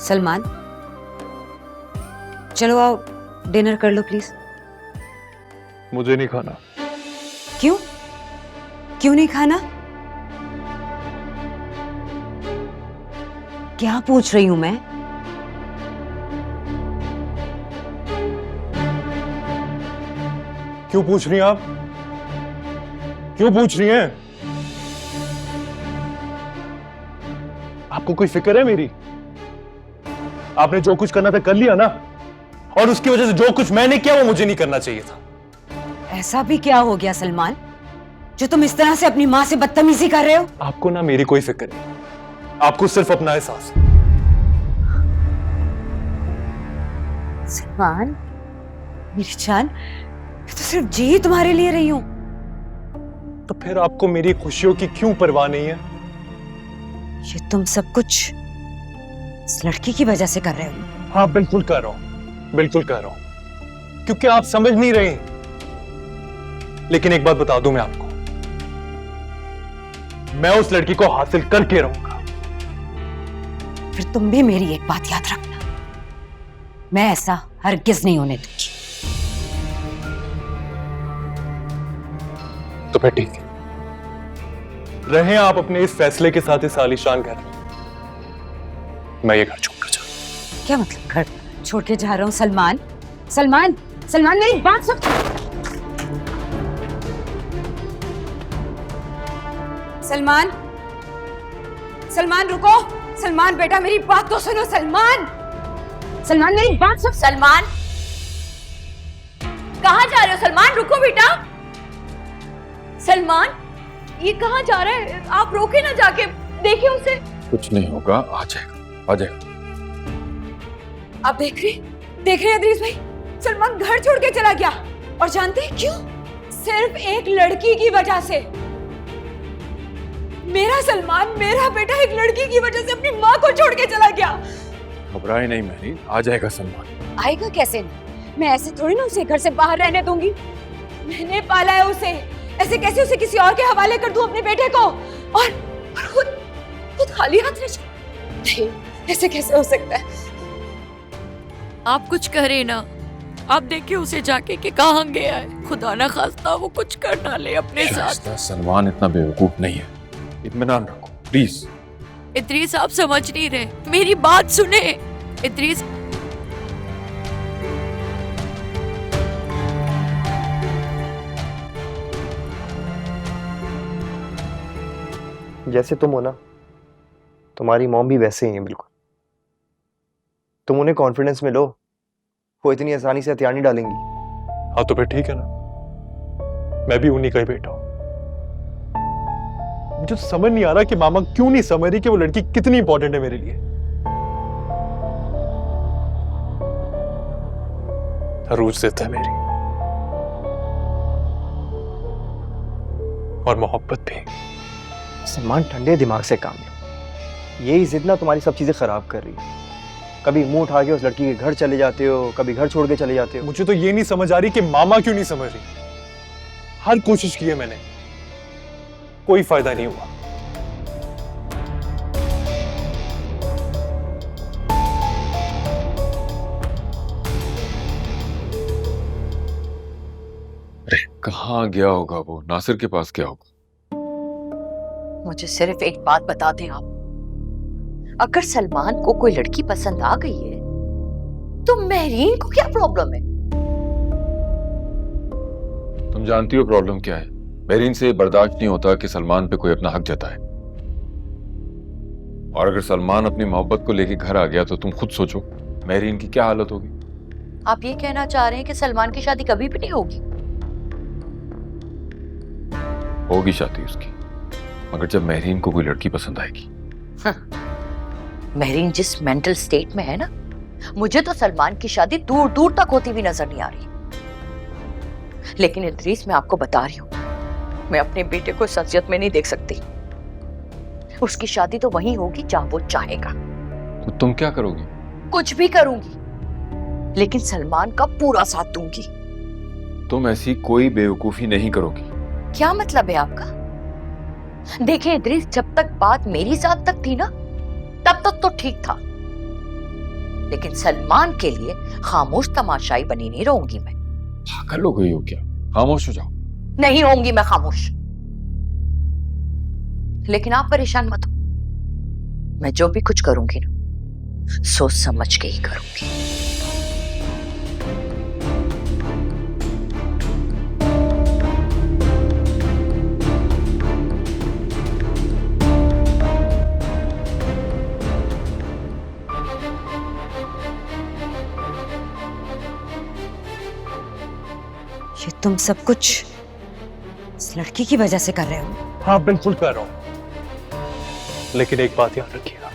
सलमान, चलो आओ डिनर कर लो प्लीज। मुझे नहीं खाना। क्यों? क्यों नहीं खाना? क्या पूछ रही हूं मैं? क्यों पूछ रही हैं आप? क्यों पूछ रही हैं? आपको कोई फिक्र है मेरी? आपने जो कुछ करना था कर लिया ना, और उसकी वजह से जो कुछ मैंने किया वो मुझे नहीं करना चाहिए था। ऐसा भी क्या हो गया सलमान जो तुम इस तरह से अपनी मां से बदतमीजी कर रहे हो? आपको ना मेरी कोई फिक्र नहीं, आपको सिर्फ अपना एहसास। सलमान, मेरी जान, मैं तो सिर्फ जी ही तुम्हारे लिए रही हूं। तो फिर आपको मेरी खुशियों की क्यों परवाह नहीं है? ये तुम सब कुछ इस लड़की की वजह से कर रहे हो। हाँ बिल्कुल कर रहा हूं, बिल्कुल कर रहा हूं, क्योंकि आप समझ नहीं रहे। लेकिन एक बात बता दूं मैं आपको, मैं उस लड़की को हासिल करके रहूंगा। फिर तुम भी मेरी एक बात याद रखना, मैं ऐसा हरगिज नहीं होने दूंगी। तो फिर ठीक है, रहें आप अपने इस फैसले के साथ इस आलीशान घर में। मैं ये घर छोड़कर जा। क्या मतलब घर छोड़ के जा रहा हूं? सलमान, सलमान, सलमान मेरी बात सुन। सलमान, सलमान रुको। सलमान बेटा मेरी बात तो सुनो। सलमान, सलमान मेरी बात सुन। सलमान, कहाँ जा रहे हो? सलमान रुको बेटा। सलमान, ये कहाँ जा रहा है? आप रोके ना, जाके देखिए उसे। कुछ नहीं होगा, आ जाएगा, आ जाएगा। आप देख रहे अदरीस भाई, सलमान घर छोड़ के चला गया। और जानते हैं क्यों? सिर्फ एक लड़की की वजह से। मेरा सलमान, मेरा बेटा एक लड़की की वजह से अपनी माँ को छोड़ के चला गया। घबराए नहीं मेहरीन, आ जाएगा सलमान। आएगा कैसे ना? मैं ऐसे थोड़ी ना उसे घर से बाहर रहने दूंगी। मैंने पाला है उसे, ऐसे कैसे उसे किसी और के हवाले कर दूं अपने बेटे को? और खुद खाली हाथ रह जाऊं? नहीं, ऐसे कैसे हो सकता है? आप कुछ करे ना, आप देखिए उसे जाके कि कहाँ गया है। खुदा ना खास्ता वो कुछ कर ना ले अपने साथ। शाइस्ता, सलमान इतना बेवकूफ नहीं है, इत्मीनान रखो प्लीज। इद्रीस, आप समझ नहीं रहे, मेरी बात सुने। इद्रीस, जैसे तुम हो ना, तुम्हारी मॉम भी वैसे ही है बिल्कुल। तुम उन्हें कॉन्फिडेंस में लो, वो इतनी आसानी से हथियार नहीं डालेंगी। हाँ तो फिर ठीक है ना, मैं भी उन्हीं का ही बेटा हूं। मुझे समझ नहीं आ रहा कि मामा क्यों नहीं समझ रही कि वो लड़की कितनी इंपॉर्टेंट है मेरे लिए। रूज देता है मेरी, और मोहब्बत भी। सलमान, ठंडे दिमाग से काम लो। यही जिद ना तुम्हारी सब चीजें खराब कर रही है। कभी मुंह उठा के उस लड़की के घर चले जाते हो, कभी घर छोड़ के चले जाते हो। मुझे तो ये नहीं समझ आ रही कि मामा क्यों नहीं समझ रही। हर कोशिश की है मैंने, कोई फायदा नहीं हुआ। अरे कहाँ गया होगा वो? नासिर के पास गया होगा। मुझे सिर्फ एक बात बता दें आप, अगर सलमान को कोई लड़की पसंद आ गई है तो मेहरीन को क्या प्रॉब्लम है? तुम जानती हो प्रॉब्लम क्या है। मेहरीन से बर्दाश्त नहीं होता कि सलमान पे कोई अपना हक जताए। और अगर सलमान अपनी मोहब्बत को लेके घर आ गया तो तुम खुद सोचो मेहरीन की क्या हालत होगी। आप ये कहना चाह रहे हैं कि सलमान की शादी कभी भी नहीं होगी? होगी शादी उसकी, मगर जब मेहरीन को कोई लड़की पसंद आएगी। मेहरीन जिस मेंटल स्टेट में है ना, मुझे तो सलमान की शादी दूर दूर तक होती भी नजर नहीं आ रही। लेकिन इद्रीस, मैं आपको बता रही हूँ, मैं अपने बेटे को इस अज़ियत में नहीं देख सकती। उसकी शादी तो वहीं होगी जहां वो चाहेगा। तो तुम क्या करोगी? कुछ भी करूंगी, लेकिन सलमान का पूरा साथ दूंगी। तुम ऐसी कोई बेवकूफी नहीं करोगी। क्या मतलब है आपका? देखिए इद्रीस, जब तक बात मेरी साथ तक थी ना, तब तक तो ठीक था। लेकिन सलमान के लिए खामोश तमाशाई बनी नहीं रहूंगी मैं। पागल हो गई हो क्या? खामोश हो जाओ। नहीं होंगी मैं खामोश, लेकिन आप परेशान मत हो। मैं जो भी कुछ करूंगी ना, सोच समझ के ही करूंगी। ये तुम सब कुछ इस लड़की की वजह से कर रहे हो? हाँ बिल्कुल कर रहा हूं, लेकिन एक बात याद रखिएगा,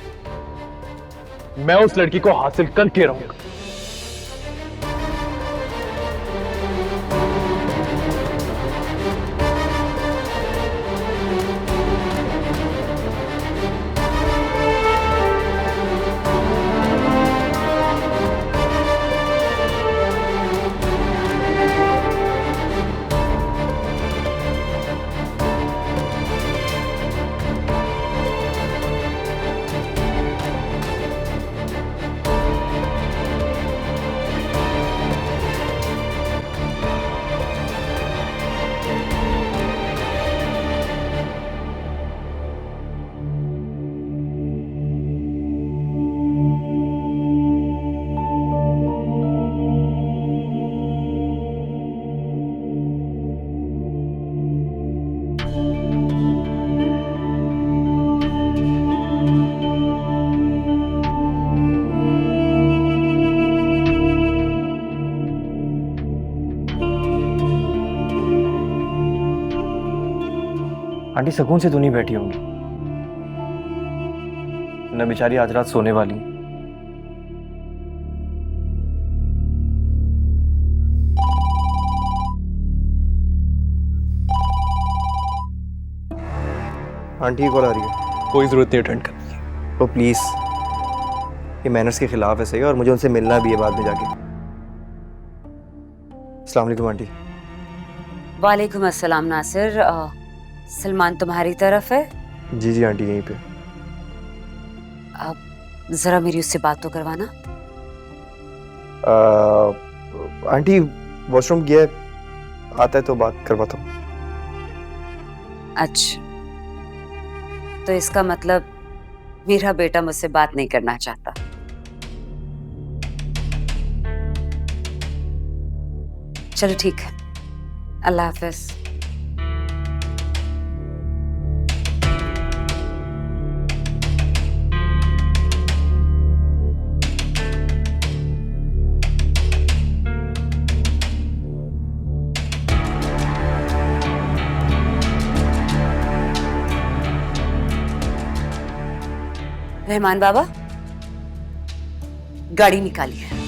मैं उस लड़की को हासिल करके रहूंगा। आंटी सुकून से तो नहीं बैठी होंगी न, बेचारी आज रात सोने वाली है। आंटी की कॉल आ रही है। कोई जरूरत नहीं अटेंड करने की। तो प्लीज, ये मैनर्स के खिलाफ है सही, और मुझे उनसे मिलना भी है बाद में जाके। अस्सलाम वालेकुम आंटी। वालेकुम अस्सलाम नासिर। सलमान तुम्हारी तरफ है? जी जी आंटी, यहीं पे। अब जरा मेरी उससे बात तो करवाना। आंटी वॉशरूम गया है, आता है तो बात करवाता हूँ। अच्छा, तो इसका मतलब मेरा बेटा मुझसे बात नहीं करना चाहता। चलो ठीक है, अल्लाह हाफिज। रहमान बाबा, गाड़ी निकालिए।